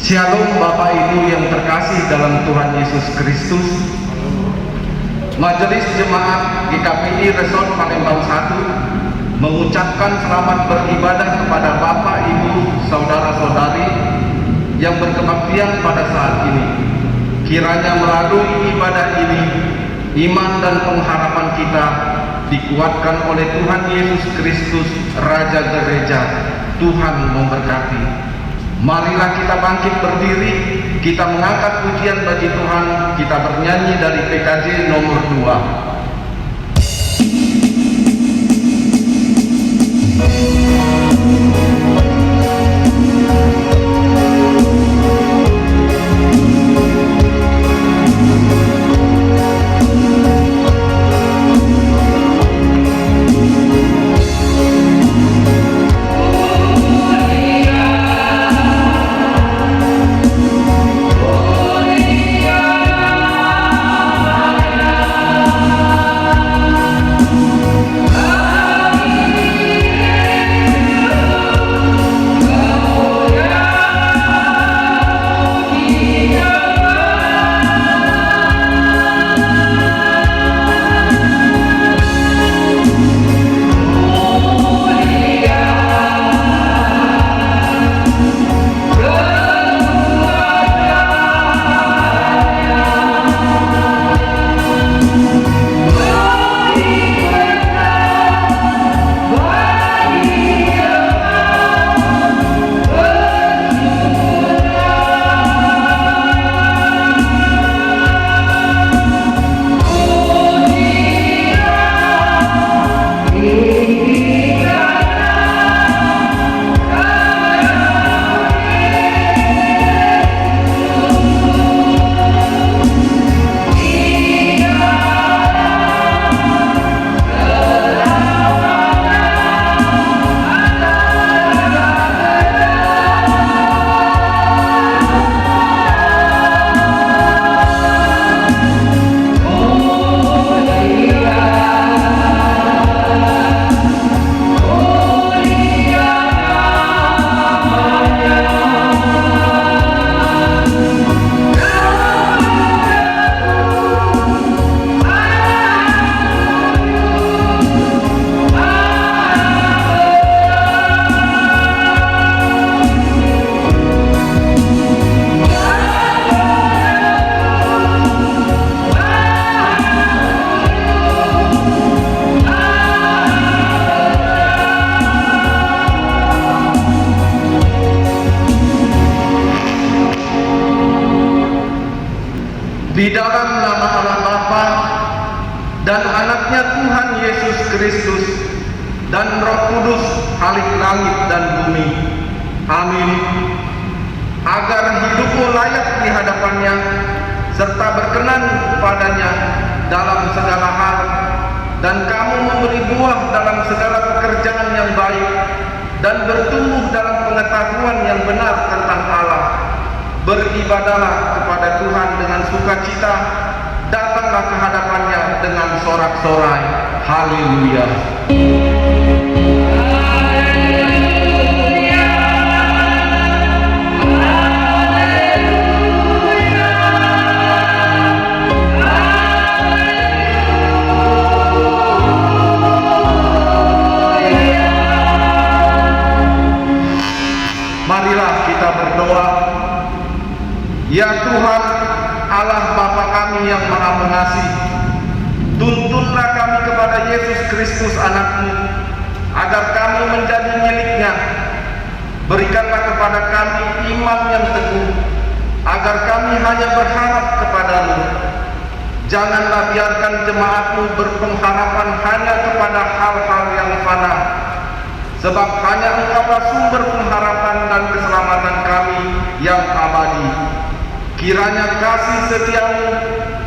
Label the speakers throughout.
Speaker 1: Shalom Bapak Ibu yang terkasih dalam Tuhan Yesus Kristus. Majelis Jemaat GKPI Resort Palembang 1 mengucapkan selamat beribadah kepada Bapak Ibu Saudara-saudari yang berkebaktian pada saat ini. Kiranya melalui ibadah ini, iman dan pengharapan kita dikuatkan oleh Tuhan Yesus Kristus, Raja Gereja. Tuhan memberkati. Marilah kita bangkit berdiri, kita mengangkat pujian bagi Tuhan, kita bernyanyi dari PKJ nomor 2. Di dalam nama Allah Bapa dan anaknya Tuhan Yesus Kristus dan Roh Kudus, Khalik langit dan bumi. Amin. Agar hidupmu layak di hadapannya serta berkenan padanya dalam segala hal, dan kamu memberi buah dalam segala pekerjaan yang baik dan bertumbuh dalam pengetahuan yang benar tentang Allah. Beribadahlah kepada Tuhan dengan sukacita, datanglah ke hadapannya dengan sorak-sorai. Haleluya. Marilah kita berdoa. Ya Tuhan, Allah Bapa kami yang Maha Pengasih, tuntunlah kami kepada Yesus Kristus anak-Mu, agar kami menjadi milik-Nya. Berikanlah kepada kami iman yang teguh, agar kami hanya berharap kepada-Mu. Janganlah biarkan jemaat-Mu berpengharapan hanya kepada hal-hal yang fana, sebab hanya Engkaulah sumber pengharapan dan keselamatan kami yang abadi. Kiranya kasih setia-Mu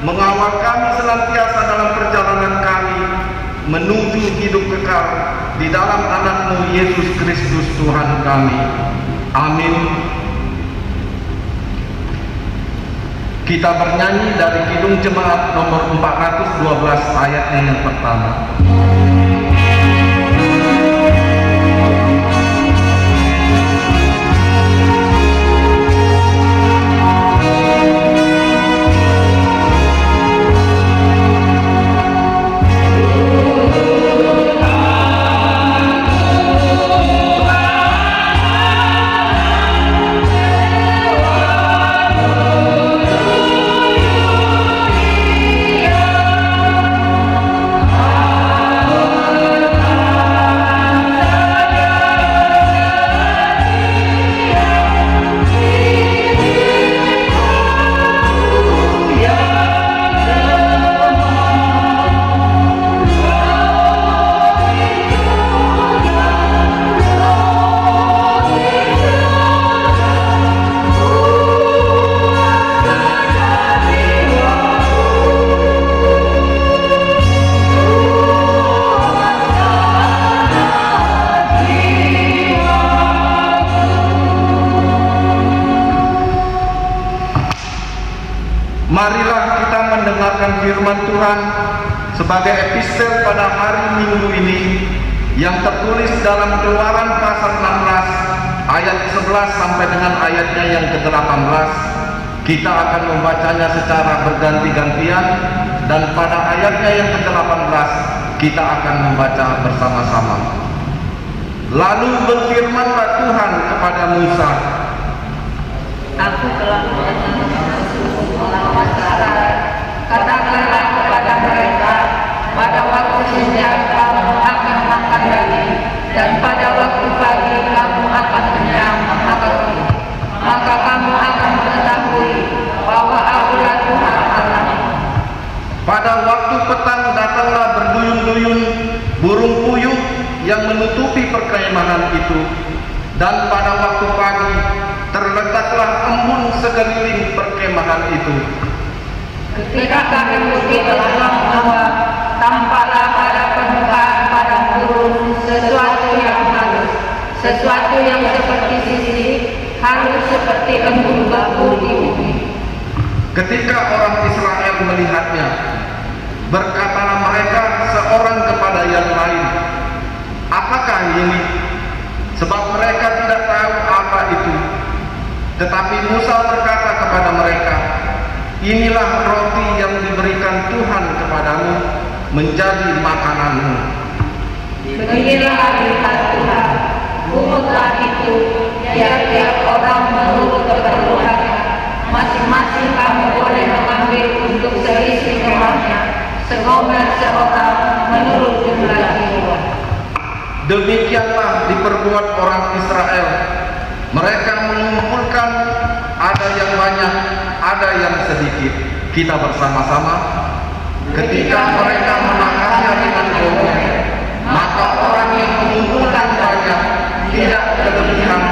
Speaker 1: mengawal kami senantiasa dalam perjalanan kami menuju hidup kekal di dalam anak-Mu Yesus Kristus Tuhan kami. Amin. Kita bernyanyi dari Kidung Jemaat nomor 412 ayatnya yang pertama. firman Tuhan sebagai epistel pada hari Minggu ini yang tertulis dalam Keluaran pasal 16 ayat 11 sampai dengan ayatnya yang ke-18. Kita akan membacanya secara berganti-gantian, dan pada ayatnya yang ke-18 kita akan membaca bersama-sama. Lalu berfirmanlah Tuhan kepada Musa,
Speaker 2: Aku telah mengenal orang masyarakat. Katakanlah kepada mereka, pada waktu siang kamu akan makan daging, dan pada waktu pagi kamu akan kenyang makan roti. Maka kamu akan mengetahui bahwa Akulah Tuhan Allahmu.
Speaker 1: pada waktu petang datanglah berduyun-duyun burung puyuh yang menutupi perkemahan itu, dan pada waktu pagi terletaklah embun sekeliling perkemahan itu.
Speaker 2: Ketika kami putih telah membawa, tampaklah pada permukaan padang gurun sesuatu yang halus, sesuatu yang seperti sisir, halus seperti embun batu di bumi.
Speaker 1: Ketika orang Israel melihatnya, berkatalah mereka seorang kepada yang lain, apakah ini? Sebab mereka tidak tahu apa itu. Tetapi Musa berkata kepada mereka, inilah roti yang diberikan Tuhan kepadamu menjadi makananmu.
Speaker 2: Beginilah perintah Tuhan, pungutan itu tiap-tiap orang menurut keperluannya. Masing-masing kamu boleh mengambil untuk seisi rumahnya, segomer seorang menurut jumlah jiwa.
Speaker 1: Demikianlah diperbuat orang Israel. Mereka mengumpulkan, ada yang banyak, ada yang sedikit. Kita bersama-sama. Ketika mereka menangkapnya dengan gomeh, maka orang yang mengumpulkan banyak tidak kelebihan,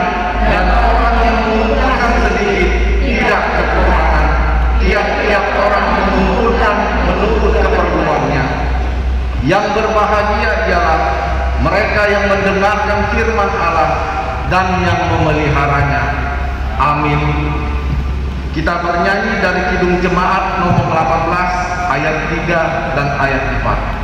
Speaker 1: dan orang yang mengumpulkan sedikit tidak kekurangan. Tiap-tiap orang mengumpulkan menurut keperluannya. Yang berbahagia ialah mereka yang mendengarkan firman Allah dan yang memeliharanya. Amin. Kita bernyanyi dari Kidung Jemaat nomor 18 ayat 3 dan ayat 4.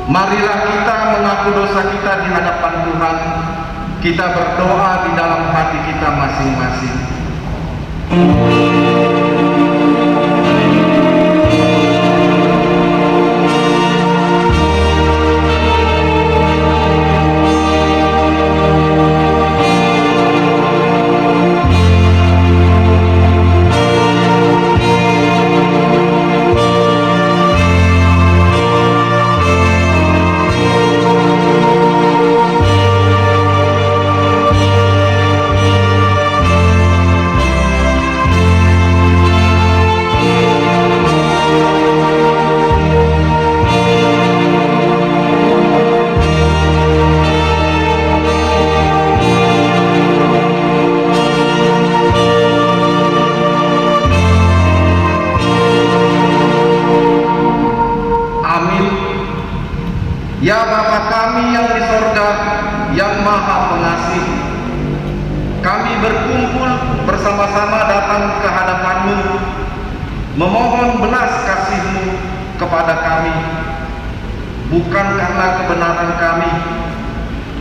Speaker 1: Marilah kita mengaku dosa kita di hadapan Tuhan. Kita berdoa di dalam hati kita masing-masing. Maha Pengasih, kami berkumpul bersama-sama datang ke hadapan-Mu, memohon belas kasih-Mu kepada kami, bukan karena kebenaran kami,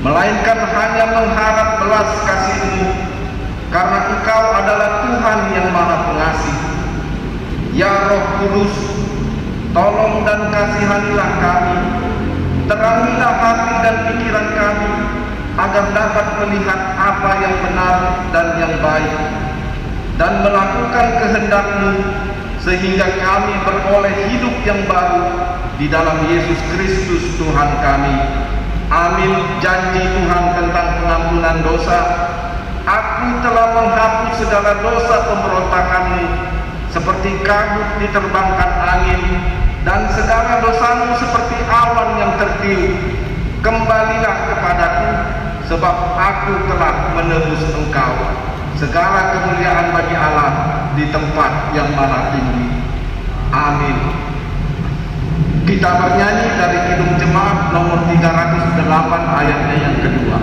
Speaker 1: melainkan hanya mengharap belas kasih-Mu, karena Engkau adalah Tuhan yang Maha Pengasih. Ya Roh Kudus, tolong dan kasihanilah kami, terangilah hati dan pikiran kami, agar dapat melihat apa yang benar dan yang baik, dan melakukan kehendak-Mu, sehingga kami beroleh hidup yang baru di dalam Yesus Kristus Tuhan kami. Amin. Janji Tuhan tentang pengampunan dosa. Aku telah menghapus segala dosa pemberontakan-Mu, seperti kabut diterbangkan angin, dan segala dosamu seperti awan yang tertiup. Kembalilah kepadaku, sebab aku telah menebus engkau. Segala kemuliaan bagi Allah di tempat yang maha tinggi. Amin. Kita bernyanyi dari Kidung Jemaat nomor 308 ayatnya yang kedua.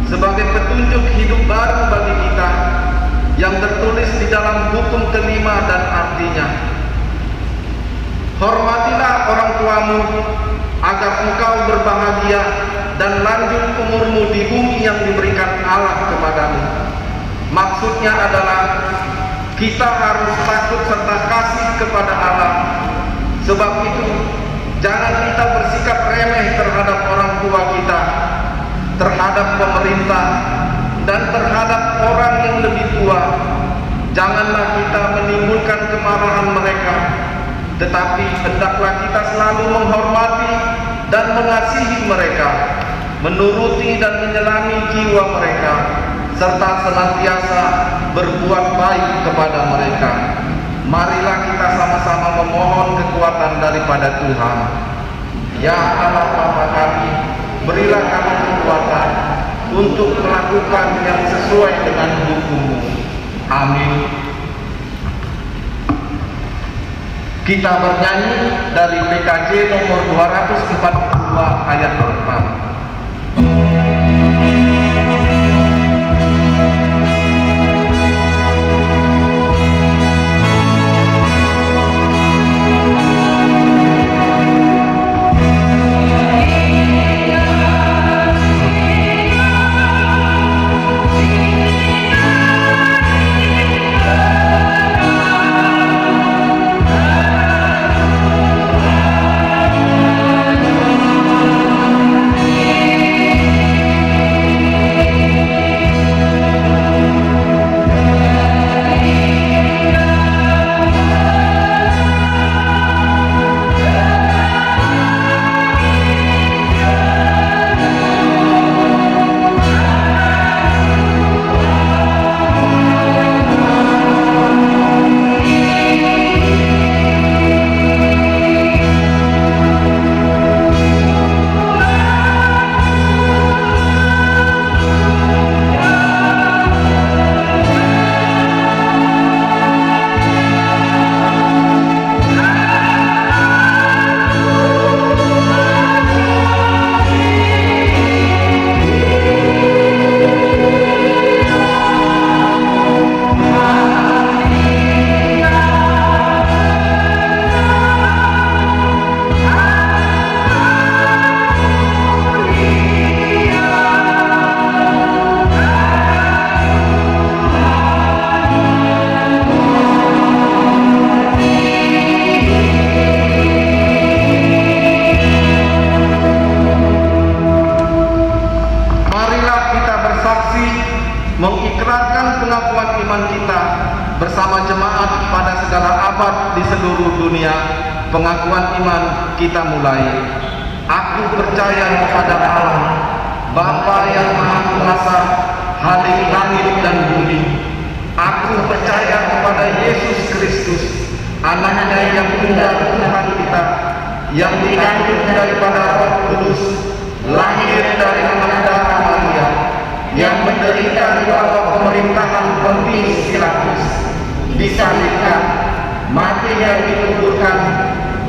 Speaker 1: Sebagai petunjuk hidup baru bagi kita yang tertulis di dalam hukum kelima dan artinya, hormatilah orang tuamu agar engkau berbahagia dan lanjut umurmu di bumi yang diberikan Allah kepadamu. Maksudnya adalah kita harus takut serta kasih kepada Allah. Sebab itu jangan kita bersikap remeh terhadap orang tua kita, terhadap pemerintah, dan terhadap orang yang lebih tua. Janganlah kita menimbulkan kemarahan mereka, tetapi hendaklah kita selalu menghormati dan mengasihi mereka, menuruti dan menyelami jiwa mereka, serta senantiasa berbuat baik kepada mereka. Marilah kita sama-sama memohon kekuatan daripada Tuhan. Ya Allah Bapa kami, berilah kami kekuatan untuk melakukan yang sesuai dengan hukum-Mu. Amin. Kita bernyanyi dari PKJ nomor 242 ayat 4.
Speaker 2: Amin.
Speaker 1: bersama jemaat pada segala abad di seluruh dunia. Pengakuan iman kita mulai. Aku percaya kepada Allah, Bapa yang Maha Kuasa, Khalik langit dan bumi. Aku percaya kepada Yesus Kristus, Anaknya yang tunggal Tuhan kita, yang dikandung daripada Roh Kudus, lahir dari Magdalena Maria, yang menderita di bawah pemerintahan Pontius Pilatus, disalibkan, mati dan dikuburkan,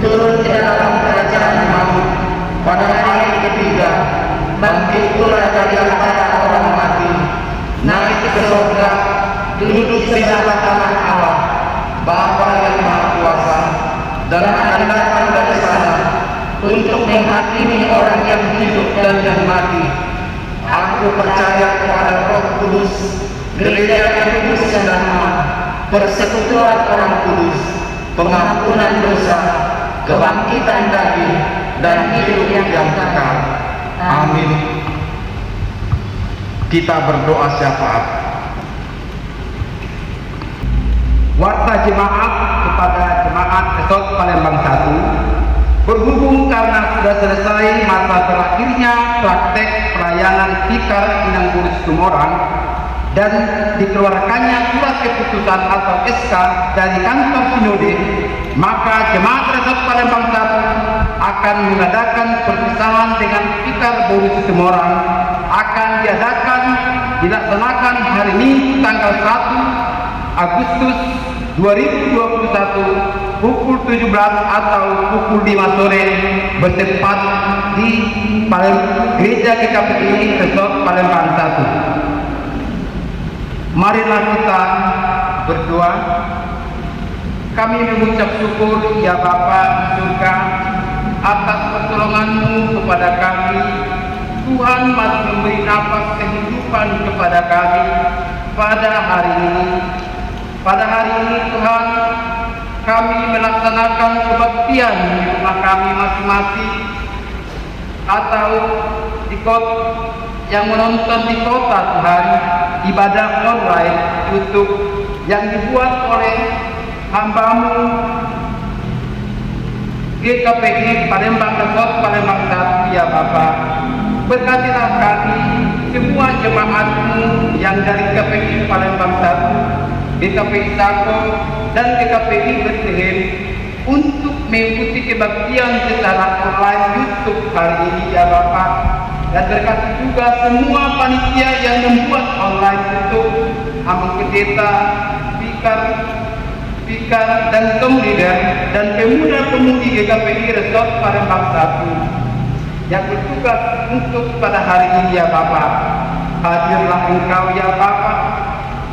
Speaker 1: turun ke dalam kerajaan maut, pada hari ketiga bangkit pula dari antara orang mati, naik ke surga, duduk di sebelah kanan Allah, Bapa yang Maha Kuasa, dan akan datang dari sana untuk menghakimi orang yang hidup dan yang mati. Aku percaya kepada Roh Kudus, gereja yang kudus dan aman, persekutuan orang kudus, pengampunan dosa, kebangkitan daging, dan hidup yang kekal. Amin. Kita berdoa syafaat.
Speaker 3: Warta jemaat kepada jemaat Resort Palembang 1, berhubung karena sudah selesai masa terakhirnya praktek pelayanan Vikar Inang Guru Situmorang dan dikeluarkannya surat keputusan atau SK dari kantor sinode, maka jemaat Resort Palembang 1 akan mengadakan perpisahan dengan Vikar Guru Situmorang akan dilaksanakan hari Minggu tanggal 1 Agustus 2021 pukul 17 atau pukul 5 sore bertempat di Gereja GKPI Resort Palembang 1. Marilah kita berdoa. Kami mengucap syukur ya Bapa di surga atas pertolongan-Mu kepada kami. Tuhan masih memberi nafas kehidupan kepada kami pada hari ini. Pada hari ini Tuhan, kami melaksanakan kebaktian di rumah kami masing-masing atau di kota yang menonton di kota Tuhan, ibadah online YouTube yang dibuat oleh hamba-Mu GKPI Palembang Resort Palembang 1 ya Bapa. Berkatilah kami semua jemaat-Mu yang dari GKPI Palembang 1, GKPI Sako dan GKPI Bethlehem untuk mengikuti kebaktian secara online YouTube hari ini ya Bapak, dan berkati juga semua panitia yang membuat online YouTube, hamba pendeta, vikar dan kaum leader dan pemuda-pemudi GKPI Resort Palembang 1 yang bertugas untuk pada hari ini ya Bapak. Hadirlah Engkau ya Bapak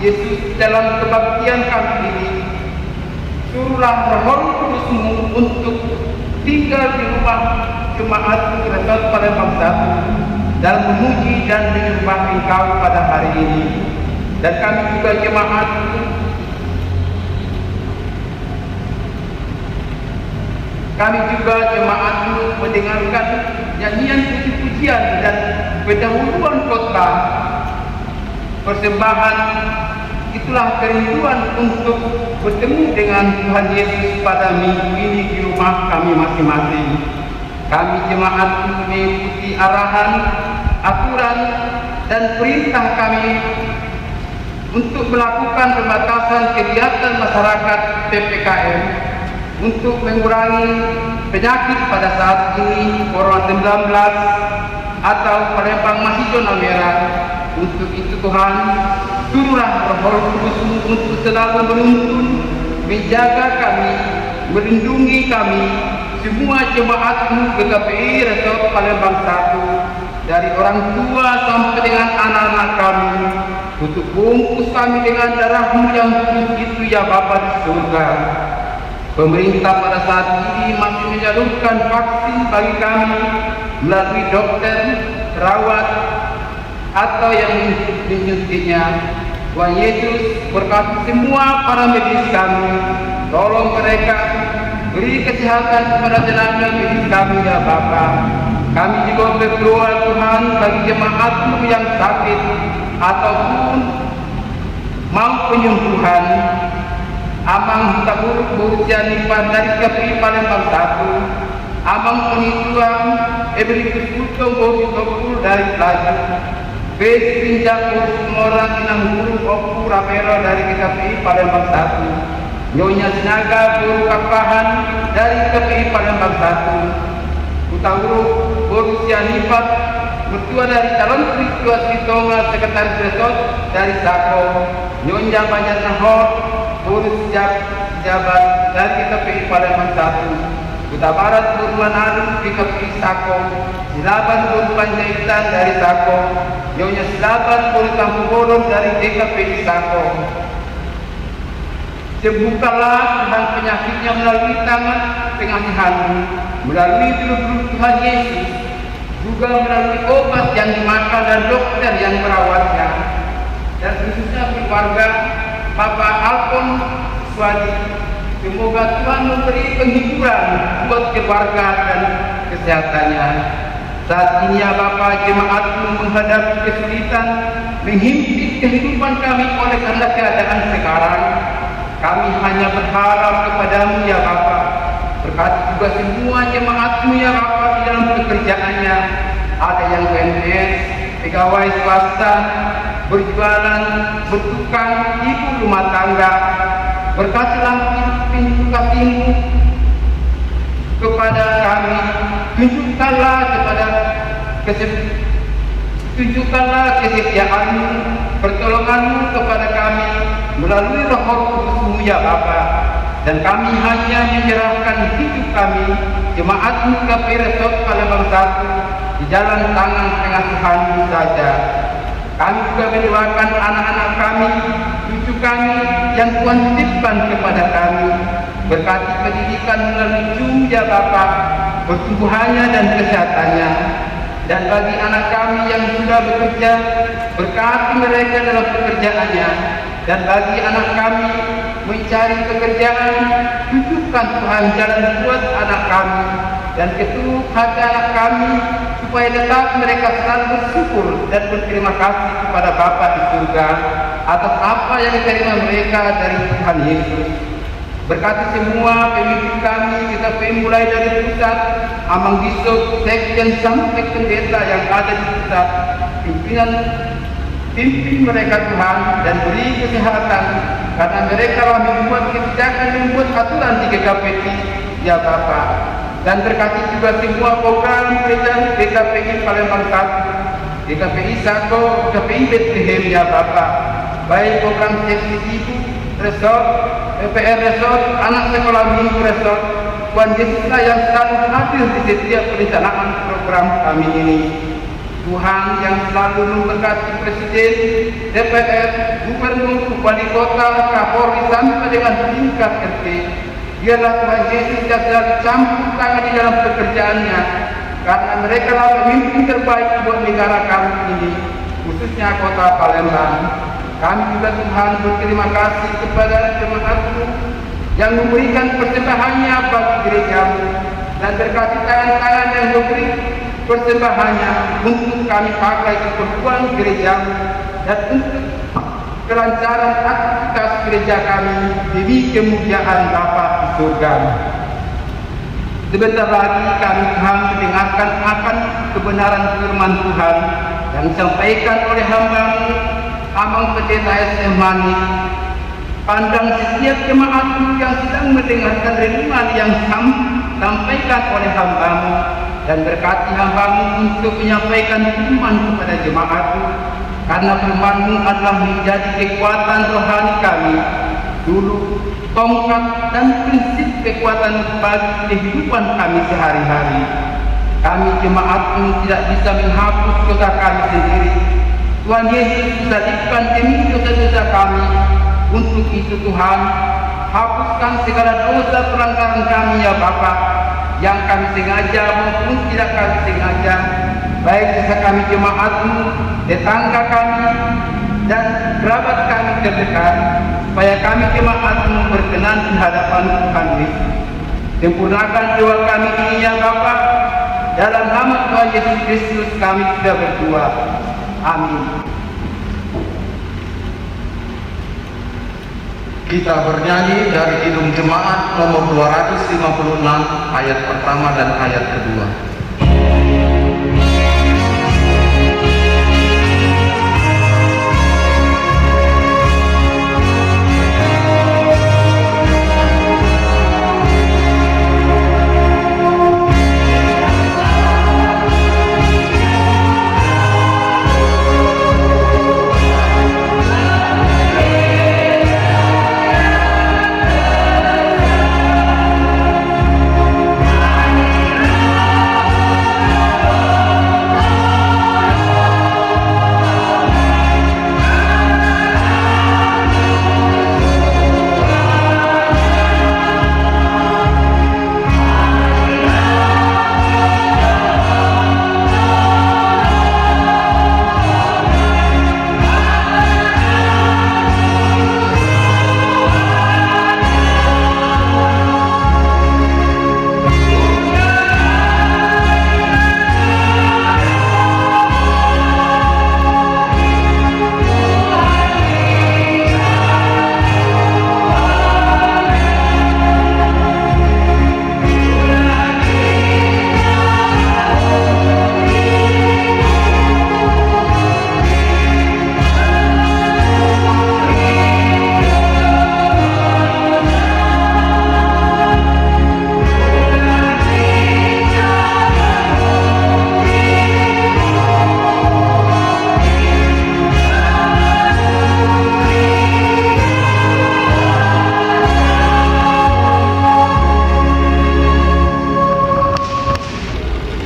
Speaker 3: Yesus dalam kebaktian kami ini. Suruhlah Roh Kudus-Mu untuk tinggal di rumah jemaat Resort Palembang 1 dan memuji dan menyembah Engkau pada hari ini. Dan kami juga jemaat mendengarkan nyanyian puji-pujian dan pendahuluan khotbah persembahan. Itulah kerinduan untuk bertemu dengan Tuhan Yesus pada minggu ini di rumah kami masing-masing. Kami jemaat mengikuti arahan, aturan, dan perintah kami untuk melakukan pembatasan kegiatan masyarakat PPKM untuk mengurangi penyakit pada saat ini Corona-19 atau Palembang masih zona merah. Untuk itu Tuhan, suruhlah Roh Kudus-Mu untuk selalu menuntun, menjaga kami, melindungi kami, semua jemaat-Mu GKPI Resort Palembang 1, dari orang tua sampai dengan anak-anak kami, untuk bungkus kami dengan darah-Mu yang kudus itu ya Bapa di surga. Pemerintah pada saat ini masih menyalurkan vaksin bagi kami melalui dokter, perawat, atau yang menyuntiknya. Tuhan Yesus berkati semua para medis kami, tolong mereka, beri kesehatan kepada tenaga medis kami ya Bapa. Kami juga berdoa Tuhan bagi jemaat-Mu yang sakit ataupun mau penyembuhan. Amang Buta Buruk berusia lipat dari KPI Palembang 1, Amang Penituan Ebrikus Utong Bobi Tokul dari Pelaju, Besi Pinjak Urus Morang Inang Guru Oku Rapero dari KPI Palembang 1, Nyonya Sinaga Buru Kapahan dari KPI Palembang 1, Buta Buruk berusia lipat mertua dari calon Kristua Sitonga Sekretaris Resort dari Sako, Nyonya Banyak Nahor Urus Jabat dari KPI Palembang 1, Buta Barat Burman Arum di KPI Sako, Silaban Buru Panjaitan dari Sako, Nyonya Silaban Buru Kampung Borong dari DKPI Sako. Sembuhkanlah tentang penyakitnya melalui tangan pengasihan-Mu, melalui bulu-bulu Tuhan Yesus, juga melalui obat yang dimakan dan dokter yang merawatnya, dan khususnya keluarga Bapak Alpon Swadi. Semoga Tuhan memberi penghiburan buat keluarga dan kesehatannya. Saat ini ya Bapak, jemaat-Mu menghadapi kesulitan menghimpit kehidupan kami oleh karena keadaan sekarang. Kami hanya berharap kepada-Mu ya Bapak. Berkati juga semua jemaat-Mu ya Bapak di dalam pekerjaannya. Ada yang PNS, pegawai swasta, berjualan, bertukang, ibu rumah tangga. Berkatilah pintu kasih-Mu kepada kami. Tunjukkanlah kesetiaan-Mu, pertolongan-Mu kepada kami melalui Roh Kudus-Mu ya Bapa. Dan kami hanya menyerahkan hidup kami, jemaat-Mu KPI Resort Palembang 1 di jalan tangan pengasihan-Mu saja. Kami juga mendoakan anak-anak kami, cucu kami yang Tuhan titipkan kepada kami. Berkati pendidikan melalui Zoom ya Bapa, pertumbuhannya dan kesehatannya. Dan bagi anak kami yang sudah bekerja, berkati mereka dalam pekerjaannya. Dan bagi anak kami mencari pekerjaan, tunjukkan Tuhan jalan buat anak kami. Dan ketuk hati anak kami, supaya tetap mereka selalu bersyukur dan berterima kasih kepada Bapa di surga atas apa yang diterima mereka dari Tuhan Yesus. Berkati semua pemimpin kami, kita mulai dari pusat, Amang Bisop, Sekjen sampai pendeta yang ada di pusat, pimpin mereka Tuhan dan beri kesehatan, karena mereka telah membuat kebijakan, membuat aturan di GKPI ya Bapa. Dan berkati juga semua program gereja GKPI Palembang 1, GKPI Sako, GKPI Bethlehem ya Bapa. Baik program seksi ibu, resort, PPR resort, anak sekolah minggu resort, Tuhan Yesuslah yang selalu hadir di setiap perencanaan program kami ini. Tuhan yang selalu memberkati Presiden, DPR, Gubernur, Wali Kota, Kapolri sampai dengan tingkat RT. Biarlah Tuhan Yesus yang selalu campur tangan di dalam pekerjaannya, karena mereka lah pemimpin terbaik buat negara kami ini, khususnya kota Palembang. Kami juga Tuhan berterima kasih kepada jemaat-Mu yang memberikan persembahannya bagi gereja-Mu, dan berkati tangan-tangan yang memberi persembahannya untuk kami pakai keperluan gereja-Mu dan untuk kelancaran aktivitas gereja kami demi kemuliaan Bapa di surga. Sebentar lagi kami Tuhan mendengarkan akan kebenaran firman Tuhan yang disampaikan oleh hamba-Mu Amang Pendeta SM Manik. Pandang setiap jemaat-Mu yang sedang mendengarkan renungan yang disampaikan oleh hamba-Mu, dan berkati hamba-Mu untuk menyampaikan firman kepada jemaat-Mu, karena firman-Mu adalah menjadi kekuatan rohani kami, dulu tongkat dan prinsip kekuatan bagi kehidupan kami sehari-hari. Kami jemaat-Mu tidak bisa menghapus dosa kami sendiri. Tuhan Yesus disalibkan demi dosa-dosa kami. Untuk itu Tuhan, hapuskan segala dosa pelanggaran kami ya Bapa, yang kami sengaja maupun tidak kami sengaja, baik sesama kami jemaat-Mu, tetangga kami, dan kerabat kami terdekat, supaya kami jemaat-Mu berkenan di hadapan Tuhan Yesus. Sempurnakan doa kami ini ya Bapa, dalam nama Tuhan Yesus Kristus kami sudah berdoa. Amin.
Speaker 1: Kita bernyanyi dari Kidung Jemaat nomor 256 ayat pertama dan ayat kedua.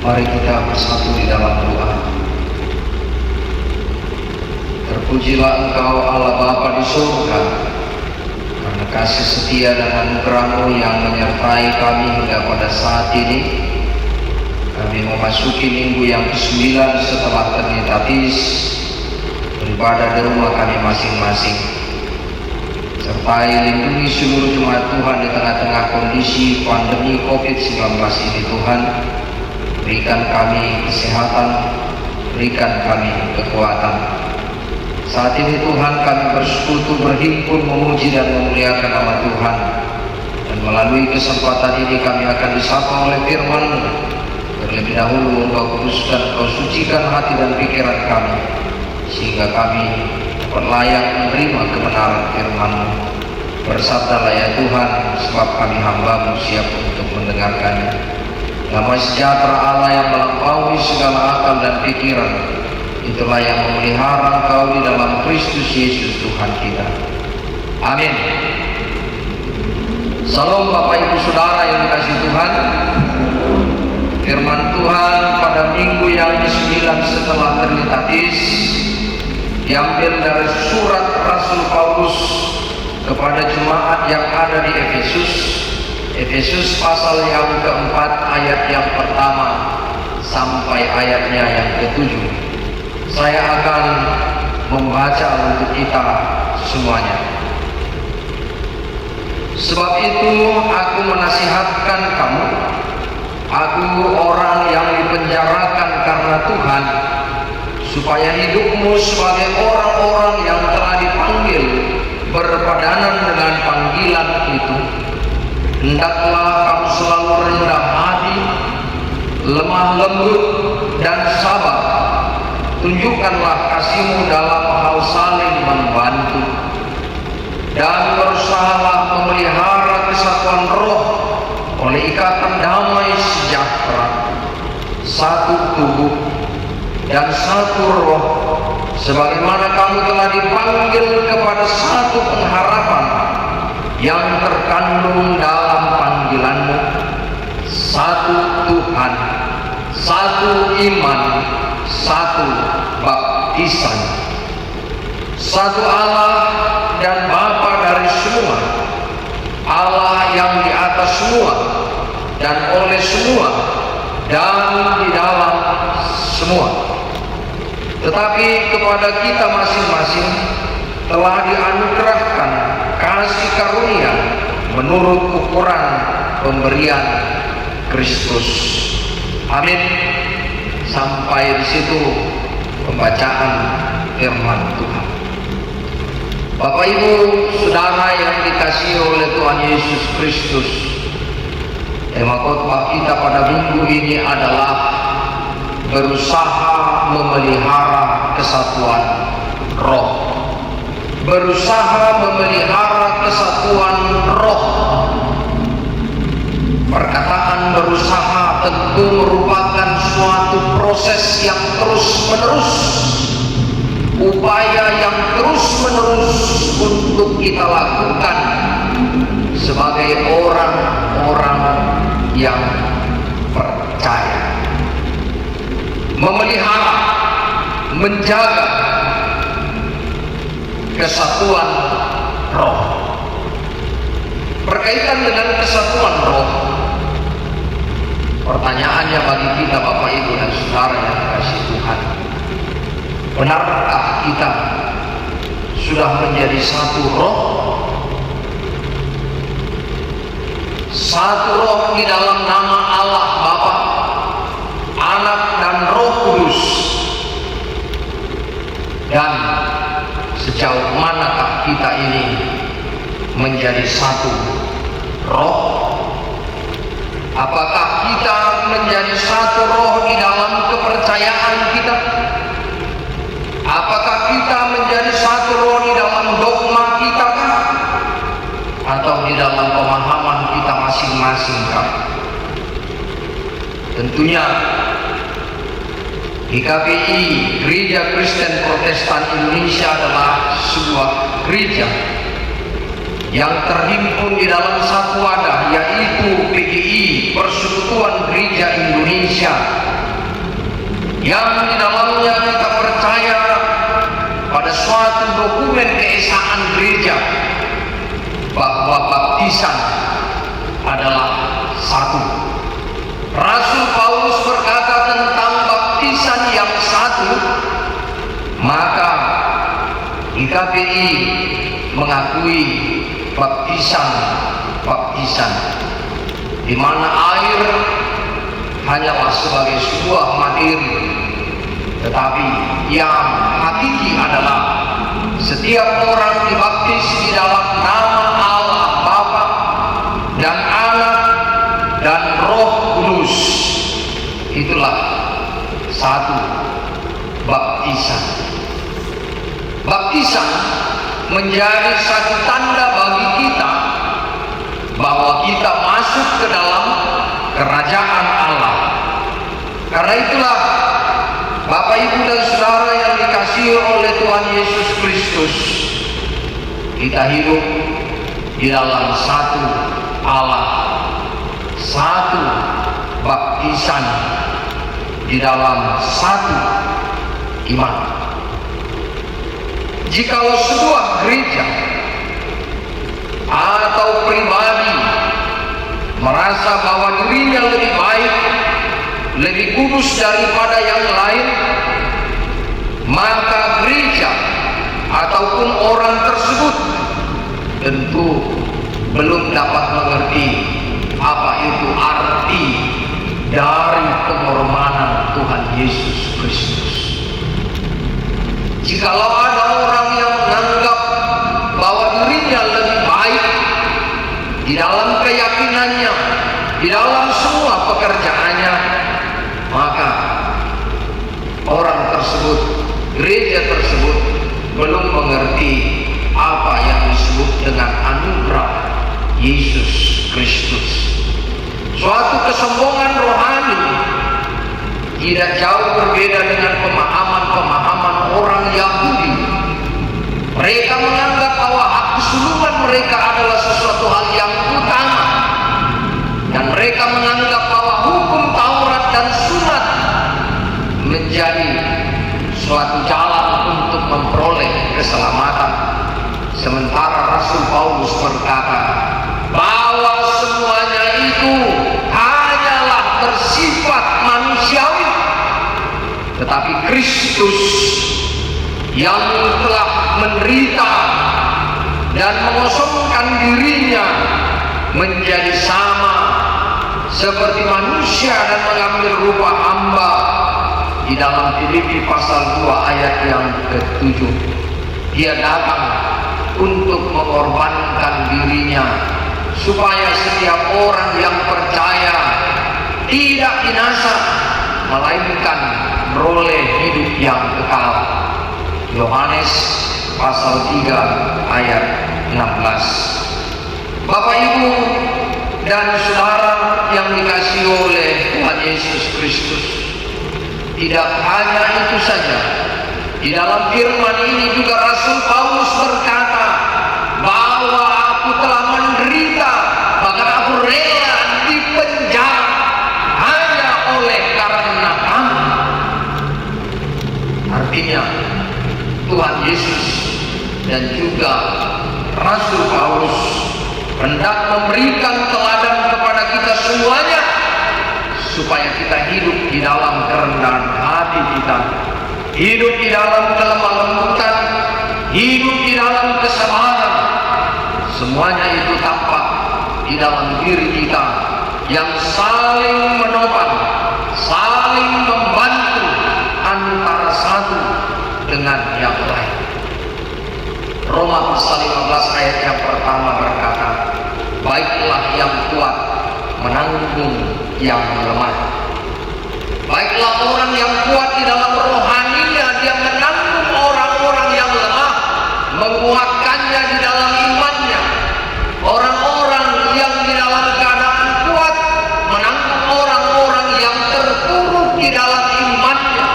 Speaker 4: Mari kita bersatu di dalam doa. Terpujilah Engkau Allah Bapa di surga, karena kasih setia dan anugerah-Mu yang menyertai kami hingga pada saat ini. Kami memasuki minggu yang ke-9 setelah Trinitatis, beribadah di rumah kami masing-masing. Sertai lindungi seluruh jemaat Tuhan di tengah-tengah kondisi pandemi COVID-19 ini Tuhan. Berikan kami kesehatan, berikan kami kekuatan. Saat ini Tuhan kami bersekutu berhimpun memuji dan memuliakan nama Tuhan. Dan melalui kesempatan ini kami akan disapa oleh firman-Mu. Terlebih dahulu Engkau kuduskan, Engkau sucikan hati dan pikiran kami, sehingga kami dapat layak menerima kebenaran firman-Mu. Bersabdalah ya Tuhan, sebab kami hamba-Mu siap untuk mendengarkannya. Damai sejahtera Allah yang melampaui segala akal dan pikiran, itulah yang memelihara Engkau di dalam Kristus Yesus Tuhan kita. Amin. Salam Bapak Ibu Saudara yang dikasihi Tuhan. Firman Tuhan pada minggu yang ke-9 setelah Trinitatis diambil dari surat Rasul Paulus kepada jemaat yang ada di Efesus pasal yang keempat ayat yang pertama sampai ayatnya yang ke-7. Saya akan membaca untuk kita semuanya. Sebab itu aku menasihatkan kamu, aku orang yang dipenjarakan karena Tuhan, supaya hidupmu sebagai orang-orang yang telah dipanggil berpadanan dengan panggilan itu. Hendaklah kamu selalu rendah hati, lemah lembut dan sabar. Tunjukkanlah kasih-Mu dalam hal saling membantu, dan berusahalah memelihara kesatuan roh oleh ikatan damai sejahtera, satu tubuh dan satu roh, sebagaimana kamu telah dipanggil kepada satu pengharapan yang terkandung dalam panggilan-Mu, satu Tuhan, satu iman, satu baptisan, satu Allah dan Bapa dari semua, Allah yang di atas semua dan oleh semua dan di dalam semua. Tetapi kepada kita masing-masing telah dianugerahkan kasih karunia menurut ukuran pemberian Kristus. Amin. Sampai di situ pembacaan firman Tuhan. Bapak Ibu Saudara yang dikasihi oleh Tuhan Yesus Kristus, tema khotbah kita pada minggu ini adalah berusaha memelihara kesatuan roh. Berusaha memelihara kesatuan roh. Perkataan berusaha tentu merupakan suatu proses yang terus-menerus, upaya yang terus-menerus untuk kita lakukan sebagai orang-orang yang percaya. Memelihara, menjaga kesatuan roh. Berkaitan dengan kesatuan roh, pertanyaannya bagi kita Bapak Ibu dan Saudara yang dikasihi Tuhan, benarkah kita sudah menjadi satu roh? Satu roh di dalam nama Allah Bapa, Anak dan Roh Kudus. Dan sejauh manakah kita ini menjadi satu roh? Apakah kita menjadi satu roh di dalam kepercayaan kita? Apakah kita menjadi satu roh di dalam dogma kita kah? Atau di dalam pemahaman kita masing-masing kah? Tentunya GKPI, Gereja Kristen Protestan Indonesia, adalah sebuah gereja yang terhimpun di dalam satu wadah, yaitu PGI, Persekutuan Gereja Indonesia, yang di dalamnya kita percaya pada suatu dokumen keesaan gereja bahwa baptisan adalah satu. Rasul Paulus berkata tentang baptisan yang satu, maka GKPI mengakui baptisan di mana air hanyalah sebagai sebuah materi, tetapi yang hakiki adalah setiap orang dibaptis di dalam nama Allah Bapa dan Anak dan Roh Kudus. Itulah satu baptisan. Baptisan menjadi satu tanda bagi kita bahwa kita masuk ke dalam kerajaan Allah. Karena itulah Bapak Ibu dan Saudara yang dikasihi oleh Tuhan Yesus Kristus, kita hidup di dalam satu Allah, satu baptisan, di dalam satu iman. Jikalau sebuah gereja atau pribadi merasa bahwa dirinya lebih baik, lebih kudus daripada yang lain, maka gereja ataupun orang tersebut tentu belum dapat mengerti apa itu arti dari pengorbanan Tuhan Yesus Kristus. Jikalau ada orang yang menganggap bahwa dirinya lebih baik di dalam keyakinannya, di dalam semua pekerjaannya, maka orang tersebut, gereja tersebut belum mengerti apa yang disebut dengan anugerah Yesus Kristus. Suatu kesombongan rohani tidak jauh berbeda dengan pemahaman-pemahaman orang Yahudi. Mereka menganggap bahwa hak kesulungan mereka adalah sesuatu hal yang utama, dan mereka menganggap bahwa hukum Taurat dan Sunat menjadi suatu jalan untuk memperoleh keselamatan. Sementara Rasul Paulus berkata bahwa semuanya itu hanyalah bersifat manusiawi, tetapi Kristus yang telah menderita dan mengosongkan dirinya menjadi sama seperti manusia dan mengambil rupa hamba. Di dalam Filipi pasal 2 ayat yang ke-7, dia datang untuk mengorbankan dirinya supaya setiap orang yang percaya tidak binasa melainkan beroleh hidup yang kekal. Yohanes pasal 3 ayat 16. Bapak Ibu dan saudara yang dikasihi oleh Tuhan Yesus Kristus, tidak hanya itu saja. Di dalam firman ini juga Rasul Paulus berkata bahwa aku telah menderita, bahkan aku rela dipenjara hanya oleh karena kamu. Artinya Tuhan Yesus dan juga Rasul Paulus hendak memberikan teladan kepada kita semuanya supaya kita hidup di dalam kerendahan hati kita, hidup di dalam kelemah lembutan, hidup di dalam kesabaran. Semuanya itu tampak di dalam diri kita yang saling menopang, saling membantu antara satu dengan yang lain. Roma pasal 15 ayat yang pertama berkata, baiklah yang kuat menanggung yang lemah. Baiklah orang yang kuat di dalam rohaninya, dia menanggung orang-orang yang lemah, menguatkannya di dalam imannya. Orang-orang yang di dalam keadaan kuat menanggung orang-orang yang terpuruk di dalam imannya.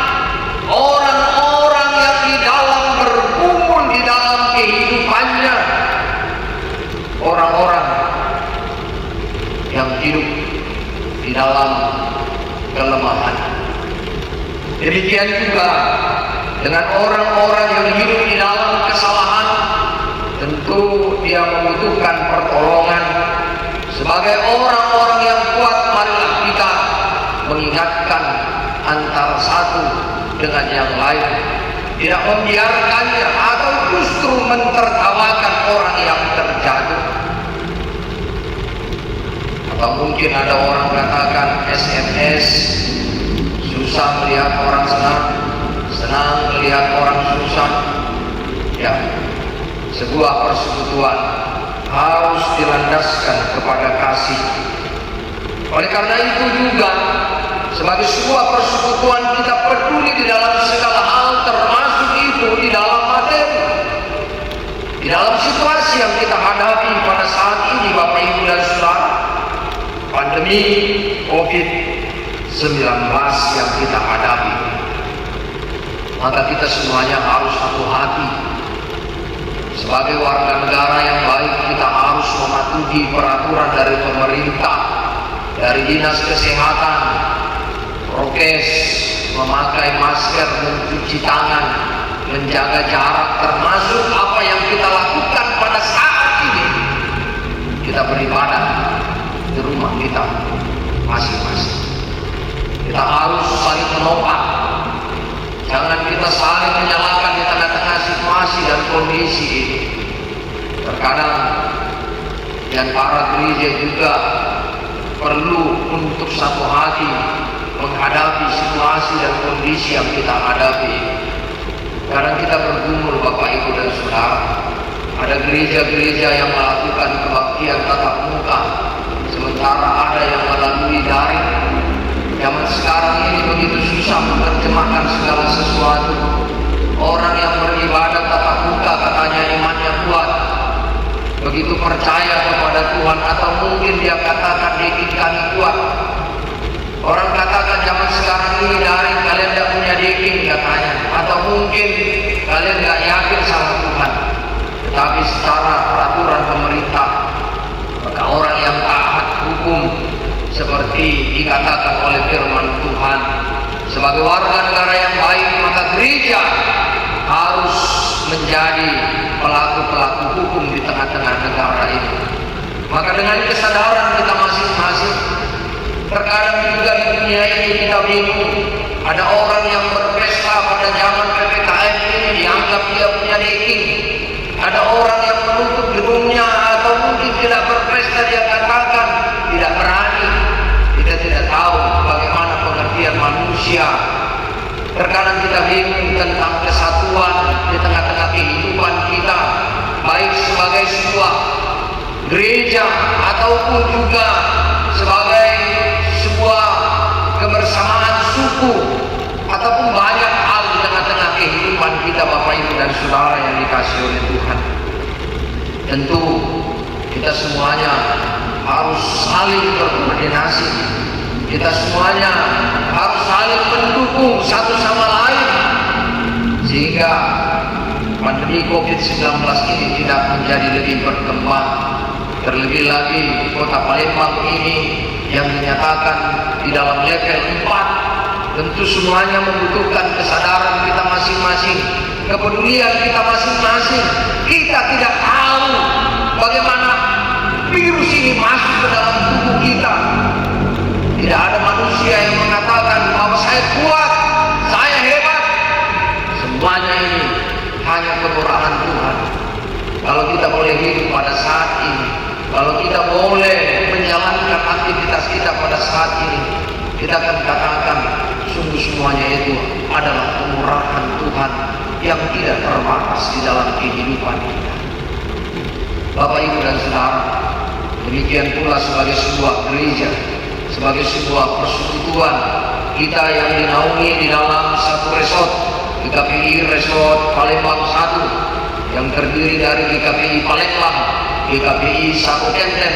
Speaker 4: Orang-orang yang di dalam bergumul di dalam kehidupannya. Orang-orang yang hidup di dalam kelemahan. Demikian juga dengan orang-orang yang hidup di dalam kesalahan, tentu dia membutuhkan pertolongan. Sebagai orang-orang yang kuat, marilah kita mengingatkan antara satu dengan yang lain, tidak membiarkannya atau justru mentertawakan orang yang terjatuh. Atau mungkin ada orang katakan SMS, susah melihat orang senang, senang melihat orang susah. Ya, sebuah persekutuan harus dilandaskan kepada kasih. Oleh karena itu juga, sebagai sebuah persekutuan kita peduli di dalam segala hal, termasuk itu di dalam materi, di dalam situasi yang kita hadapi pada saat ini, Bapak Ibu dan Saudara. Pandemi COVID-19 yang kita hadapi, maka kita semuanya harus satu hati. Sebagai warga negara yang baik, kita harus mematuhi peraturan dari pemerintah, dari dinas kesehatan, prokes, memakai masker, mencuci tangan, menjaga jarak, termasuk apa yang kita lakukan pada saat ini. Kita beribadah di rumah kita masing-masing. Kita harus saling menopang. Jangan kita saling menyalahkan di tengah-tengah situasi dan kondisi ini. Terkadang dan para gereja juga perlu untuk satu hati menghadapi situasi dan kondisi yang kita hadapi. Kadang kita bergumul, Bapak Ibu dan Saudara. Ada gereja-gereja yang melakukan kebaktian tatap muka, sementara ada yang melalui daring. Zaman sekarang ini begitu susah menerjemahkan segala sesuatu. Orang yang beribadah tatap muka katanya imannya kuat, begitu percaya kepada Tuhan, atau mungkin dia katakan daging kami kuat. Orang katakan zaman sekarang ini daring, kalian tidak punya daging katanya, atau mungkin kalian tidak yakin sama Tuhan. Tetapi secara peraturan pemerintah, maka orang yang taat hukum seperti dikatakan oleh firman Tuhan, sebagai warga negara yang baik, maka gereja harus menjadi pelaku-pelaku hukum di tengah-tengah negara ini. Maka dengan kesadaran kita masing-masing, terkadang juga di dunia ini kita bingung. Ada orang yang berpesta pada zaman PPKM ini dianggap dia punya daging. Ada orang yang menutup gedungnya atau mungkin tidak berpesta, dia katakan tidak berani. Kita tidak tahu bagaimana pengertian manusia. Terkadang kita bingung tentang kesatuan di tengah-tengah kehidupan kita, baik sebagai sebuah gereja ataupun juga sebagai sebuah kebersamaan suku ataupun banyak hal di tengah-tengah kehidupan kita, Bapak Ibu dan Saudara yang dikasihi oleh Tuhan. Tentu kita semuanya harus saling berkoordinasi, kita semuanya harus saling mendukung satu sama lain, sehingga pandemi COVID-19 ini tidak menjadi lebih berkembang. Terlebih lagi kota Palembang ini yang dinyatakan di dalam level 4, tentu semuanya membutuhkan kesadaran kita masing-masing, kepedulian kita masing-masing. Kita tidak tahu bagaimana virus ini masuk ke dalam tubuh kita. Tidak ada manusia yang mengatakan bahwa saya kuat, saya hebat. Semuanya ini hanya kemurahan Tuhan. Kalau kita boleh hidup pada saat ini, kalau kita boleh menjalankan aktivitas kita pada saat ini, kita akan katakan sungguh semuanya itu adalah kemurahan Tuhan yang tidak terbatas di dalam kehidupan kita. Bapak Ibu dan Saudara, demikian pula sebagai sebuah gereja, sebagai sebuah persekutuan kita yang dinaungi di dalam satu resort, GKPI Resort Palembang 1, yang terdiri dari GKPI Palembang, GKPI Sakokenten,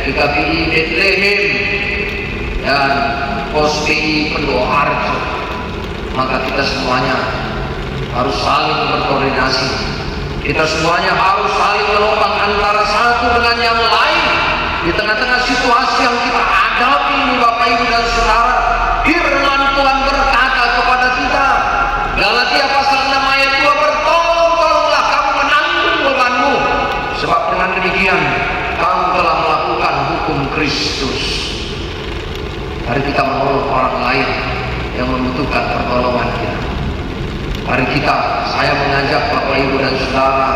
Speaker 4: GKPI Bethlehem, dan Pos PI Pendoharjo. Maka kita semuanya harus saling berkoordinasi. Kita semuanya harus saling menopang antara satu dengan yang lain di tengah-tengah situasi yang kita hadapi ini, Bapak Ibu dan Saudara. Firman Tuhan berkata kepada kita, Galatia pasal 6 ayat 2, bertolong-tolonglah kamu menanggung bebanmu, sebab dengan demikian kamu telah melakukan hukum Kristus. Mari kita menolong orang lain yang membutuhkan pertolongan kita. Mari saya mengajak Bapak Ibu dan Saudara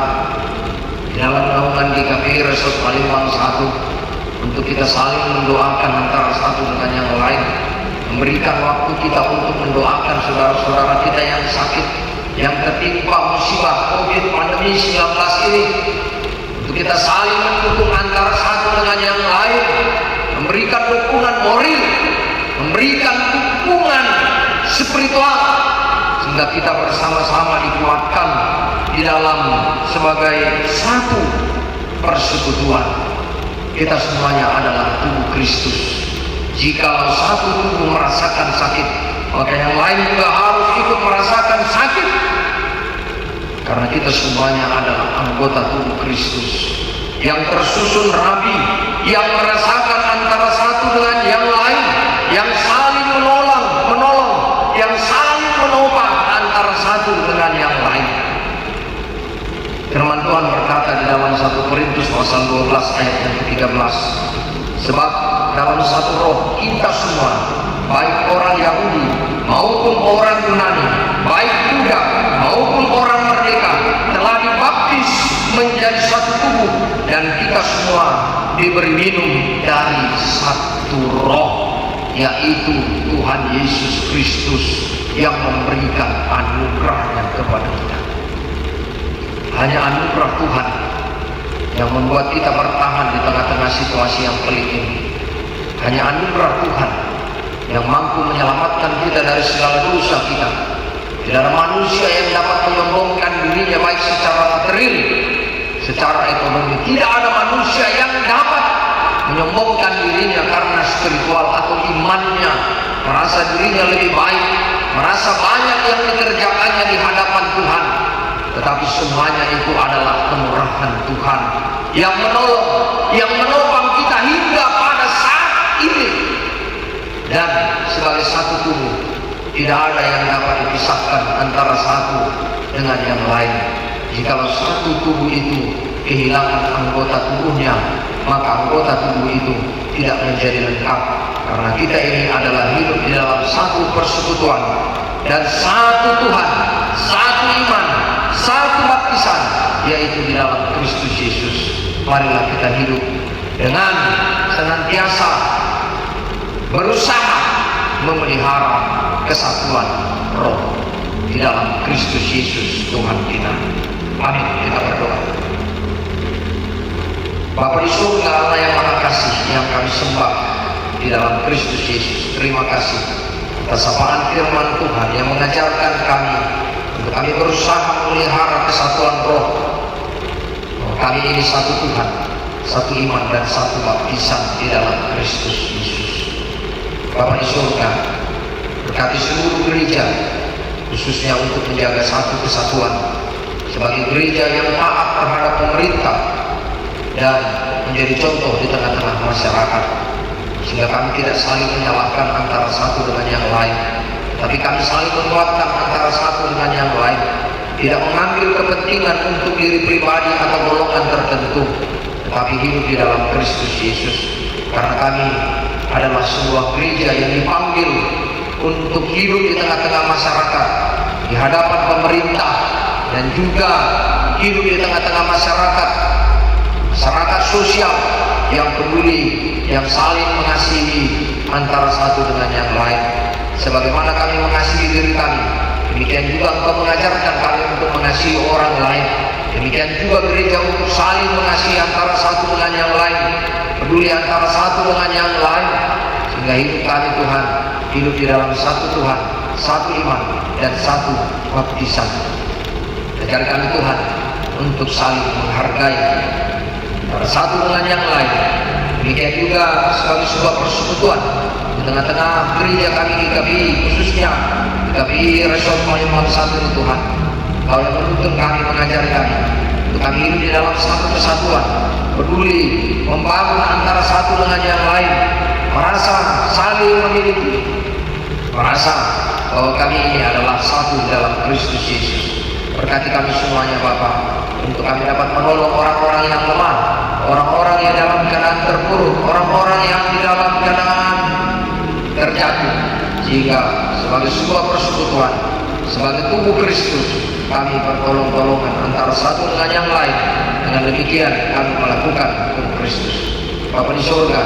Speaker 4: di dalam naungan GKPI Resort Palembang 1 untuk kita saling mendoakan antara satu dengan yang lain, memberikan waktu kita untuk mendoakan saudara-saudara kita yang sakit, yang tertimpa musibah COVID pandemi 19 ini, untuk kita saling mendukung antara satu dengan yang lain, memberikan dukungan moral, memberikan dukungan spiritual, sehingga kita bersama-sama dikuatkan di dalam sebagai satu persekutuan. Kita semuanya adalah tubuh Kristus. Jikalau satu tubuh merasakan sakit, maka yang lain juga harus ikut merasakan sakit, karena kita semuanya adalah anggota tubuh Kristus yang tersusun rapi, yang merasakan antara satu dengan yang lain, yang saling menolong, yang saling menopang antara satu dengan yang lain. Firman Tuhan berkata di dalam 1 Korintus pasal 12 ayat yang ke-13, sebab dalam satu roh kita semua, baik orang Yahudi maupun orang Yunani, baik budak maupun orang merdeka, telah dibaptis menjadi satu tubuh, dan kita semua diberi minum dari satu roh, yaitu Tuhan Yesus Kristus yang memberikan anugerahnya kepada kita. Hanya anugerah Tuhan yang membuat kita bertahan di tengah-tengah situasi yang pelik ini. Hanya anugerah Tuhan yang mampu menyelamatkan kita dari segala dosa kita. Tidak ada manusia yang dapat menyombongkan dirinya baik secara material, secara ekonomi. Tidak ada manusia yang dapat menyombongkan dirinya karena spiritual atau imannya, merasa dirinya lebih baik, merasa banyak yang dikerjakannya di hadapan Tuhan. Tetapi semuanya itu adalah kemurahan Tuhan yang menolong, yang menopang kita hingga pada saat ini. Dan sebagai satu tubuh, tidak ada yang dapat dipisahkan antara satu dengan yang lain. Jikalau satu tubuh itu kehilangan anggota tubuhnya, maka anggota tubuh itu tidak menjadi lengkap. Karena kita ini adalah hidup di dalam satu persekutuan dan satu Tuhan, satu iman, satu baptisan, yaitu di dalam Kristus Yesus. Marilah kita hidup dengan senantiasa berusaha memelihara kesatuan roh di dalam Kristus Yesus Tuhan kita. Amin. Kita berdoa. Bapa di surga, Allah yang Maha Kasih yang kami sembah di dalam Kristus Yesus, terima kasih atas sapaan firman Tuhan yang mengajarkan kami untuk kami berusaha memelihara kesatuan roh. Kami ini satu Tuhan, satu iman dan satu baptisan di dalam Kristus Yesus. Bapa di surga, berkati seluruh gereja, khususnya untuk menjaga satu kesatuan sebagai gereja yang taat terhadap pemerintah dan menjadi contoh di tengah-tengah masyarakat, sehingga kami tidak saling menyalahkan antara satu dengan yang lain, tapi kami saling menguatkan antara satu dengan yang lain, tidak mengambil kepentingan untuk diri pribadi atau golongan tertentu, tetapi hidup di dalam Kristus Yesus. Karena kami adalah sebuah gereja yang dipanggil untuk hidup di tengah-tengah masyarakat, di hadapan pemerintah, dan juga hidup di tengah-tengah masyarakat sosial yang peduli, yang saling mengasihi antara satu dengan yang lain. Sebagaimana kami mengasihi diri kami, demikian juga Engkau mengajarkan kami untuk mengasihi orang lain. Demikian juga gereja untuk saling mengasihi antara satu dengan yang lain, peduli antara satu dengan yang lain, sehingga hidup kami Tuhan, hidup di dalam satu Tuhan, satu iman, dan satu baptisan. Ajar kami Tuhan untuk saling menghargai antara satu dengan yang lain. Demikian juga sebagai sebuah persekutuan di tengah-tengah gereja kami di KPI, khususnya di KPI Resort Palembang 1 ini Tuhan, Kau yang menuntun kami, mengajari kami untuk kami hidup di dalam satu kesatuan, peduli, membangun antara satu dengan yang lain, merasa saling memiliki, merasa bahwa kami ini adalah satu dalam Kristus Yesus. Berkati kami semuanya Bapa, untuk kami dapat menolong orang-orang yang lemah, orang-orang yang dalam keadaan terpuruk, orang-orang yang di dalam keadaan terjatuh, sehingga sebagai sebuah persekutuan, sebagai tubuh Kristus, kami bertolong-tolongan antara satu dengan yang lain. Dengan demikian kami melakukan hukum Kristus. Bapa di surga,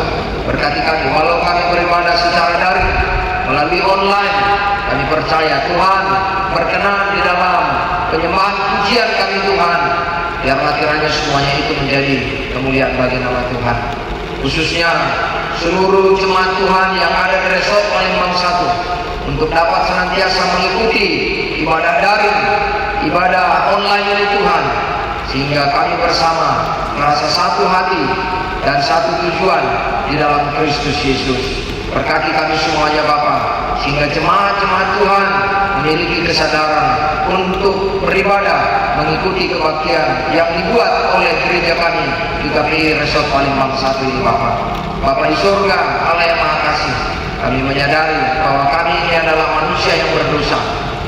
Speaker 4: berkati kami walau kami beribadah secara daring melalui online, kami percaya Tuhan berkenan di dalam penyembahan pujian kami Tuhan. Biarlah kiranya semuanya itu menjadi kemuliaan bagi nama Tuhan. Khususnya seluruh jemaat Tuhan yang ada di Resort Palembang 1 untuk dapat senantiasa mengikuti ibadah daring, ibadah online ini Tuhan, sehingga kami bersama merasa satu hati dan satu tujuan di dalam Kristus Yesus. Berkati kami semuanya Bapa, sehingga jemaat-jemaat Tuhan memiliki kesadaran untuk beribadah mengikuti kebaktian yang dibuat oleh gereja kami di KPI Resort Palembang 1 ini Bapa. Bapa di surga, Allah yang Maha Kasih, kami menyadari bahwa kami ini adalah manusia yang berdosa.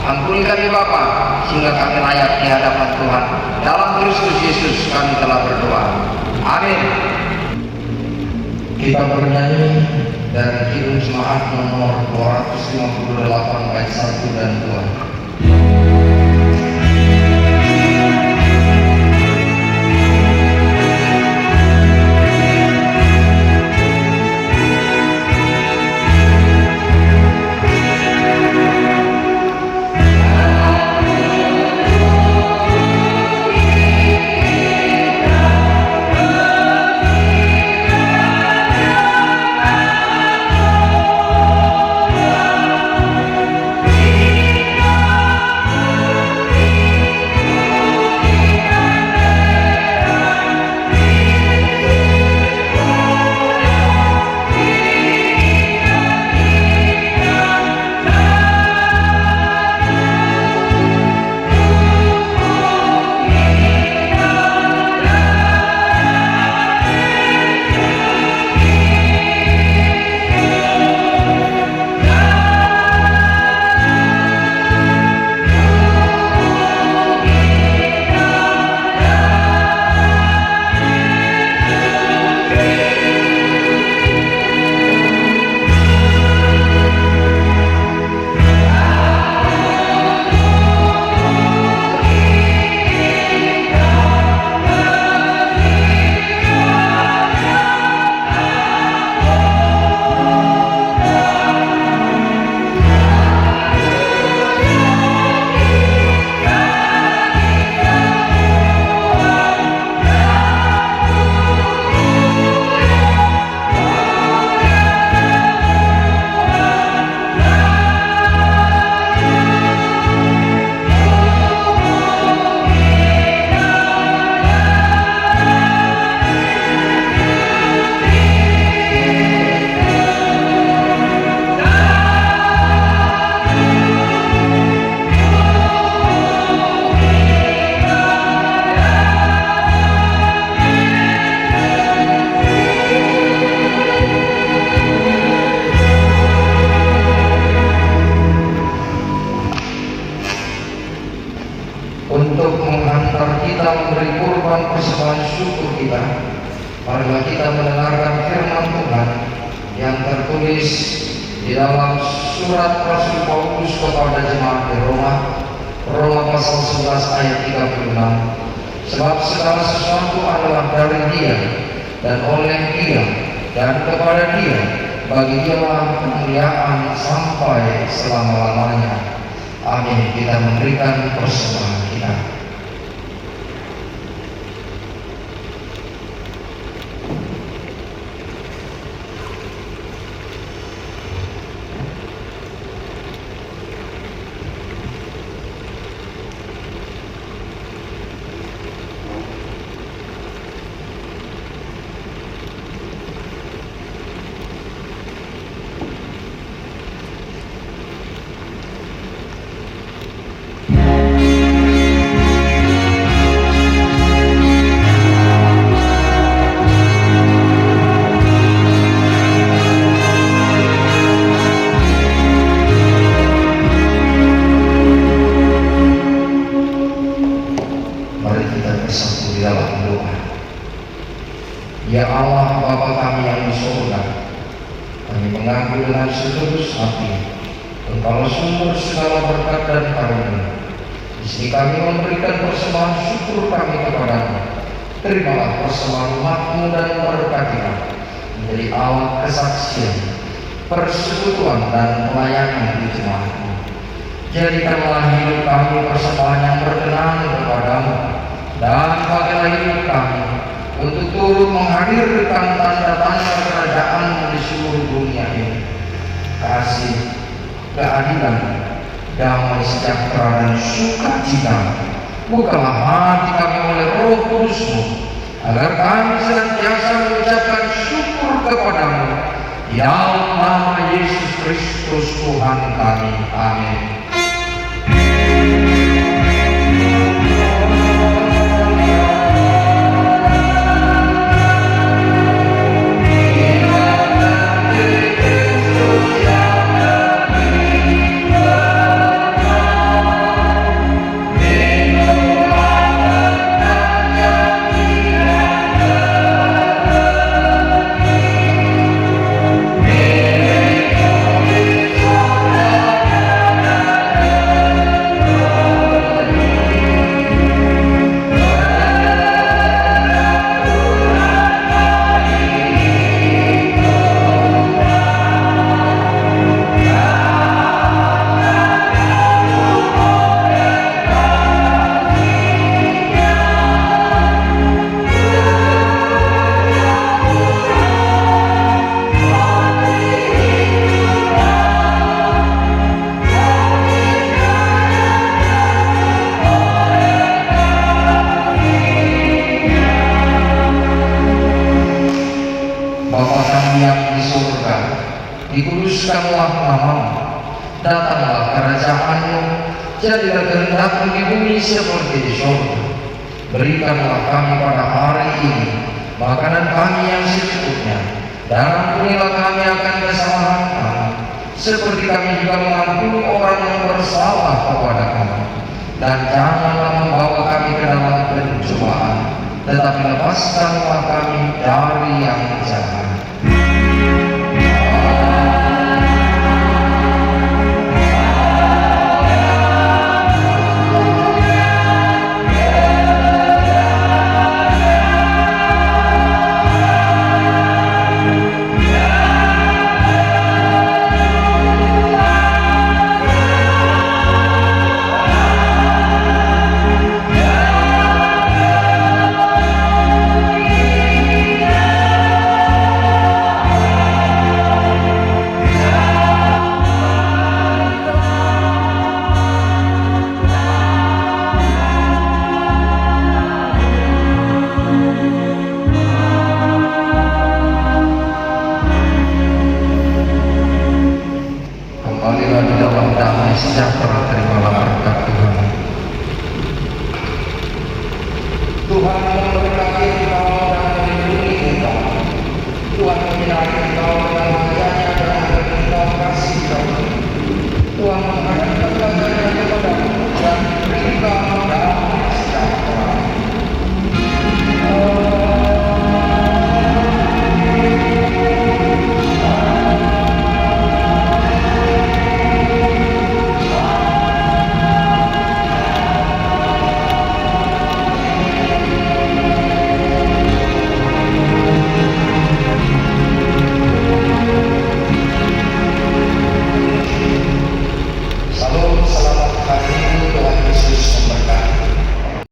Speaker 4: Ampuni kami Bapa, sehingga kami layak di hadapan Tuhan. Dalam Kristus Yesus kami telah berdoa. Amin.
Speaker 1: Kita bernyanyi dari Kidung Jemaat nomor 258 bait 1 dan 2.
Speaker 4: kita mendengarkan firman Tuhan yang tertulis di dalam surat Rasul Paulus kepada jemaat di Roma pasal 11 ayat 36. Sebab segala sesuatu adalah dari Dia dan oleh Dia dan kepada Dia, bagi Dialah kemuliaan sampai selama-lamanya. Amin. Kita memberikan persembahan kita. Ya Allah, Bapa kami yang di surga, kami mengaku dengan setulus hati Engkau sumber segala berkat dan karunia. Di sini kami memberikan persembahan syukur kami kepadamu. Terimalah persembahan umat-Mu dan berkatilah menjadi alat kesaksian, persekutuan dan pelayanan di jemaat-Mu. Jadikanlah hidup kami persembahan yang berkenan kepadamu, dan pakailah hidup kami untuk turut menghadirkan tanda-tanda kerajaan di seluruh dunia ini. Kasih, keadilan, damai sejahtera dan sukacita bukalah hati kami oleh Roh Kudus-Mu, agar kami senantiasa mengucapkan syukur kepadamu di dalam nama Yesus Kristus Tuhan kami. Amin. Dikuduskanlah namamu, datanglah kerajaan-Mu, jadilah kehendak-Mu di bumi seperti di surga. Berikanlah kami pada hari ini makanan kami yang secukupnya, dan ampunilah kami akan kesalahan kami, seperti kami juga mengampuni orang yang bersalah kepada kami. Dan janganlah membawa kami ke dalam pencobaan, tetapi lepaskanlah kami dari yang jahat. Kembalilah di dalam damai sejahtera